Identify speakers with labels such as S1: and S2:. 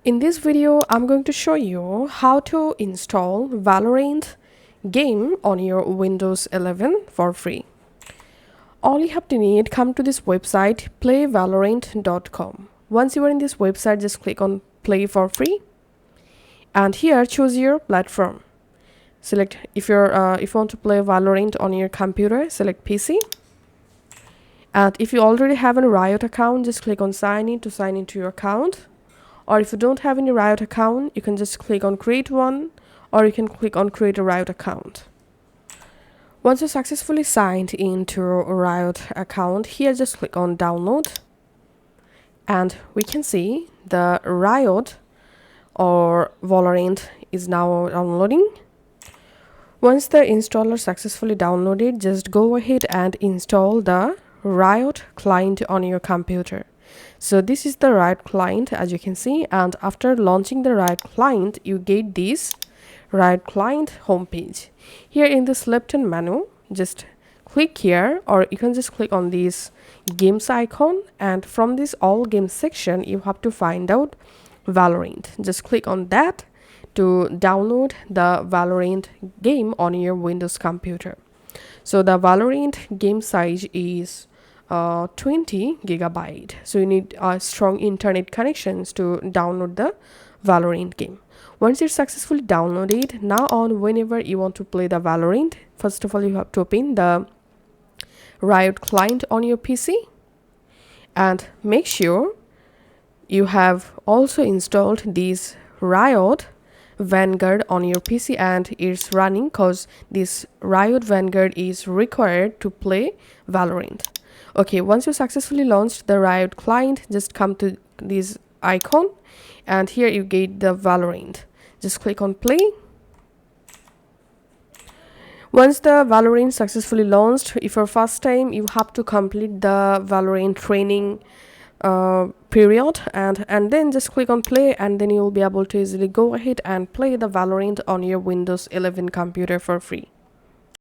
S1: In this video, I'm going to show you how to install Valorant game on your Windows 11 for free. All you have to need, come to this website playvalorant.com. Once you are in this website, just click on play for free and here choose your platform. Select if you want to play Valorant on your computer, select PC. And if you already have a Riot account, just click on sign in to sign into your account. Or if you don't have any Riot account, you can just click on create one, or you can click on create a Riot account. Once you successfully signed into a Riot account, here just click on download and we can see the Riot or Valorant is now downloading. Once the installer successfully downloaded, just go ahead and install the Riot client on your computer. So this is the Riot client, as you can see, and after launching the Riot client, you get this Riot client homepage. Here in this left-hand menu, just click here, or you can just click on this games icon, and from this all games section, you have to find out Valorant. Just click on that to download the Valorant game on your Windows computer. So the Valorant game size is 20 gigabyte, so you need strong internet connections to download the Valorant game. Once it's successfully downloaded, now on whenever you want to play the Valorant, first of all you have to open the Riot client on your PC and make sure you have also installed this Riot Vanguard on your PC and it's running, because this Riot Vanguard is required to play Valorant. Okay, once you successfully launched the Riot client, just come to this icon and here you get the Valorant. Just click on play. Once the Valorant successfully launched, if for first time, you have to complete the Valorant training period and then just click on play, and then you will be able to easily go ahead and play the Valorant on your Windows 11 computer for free.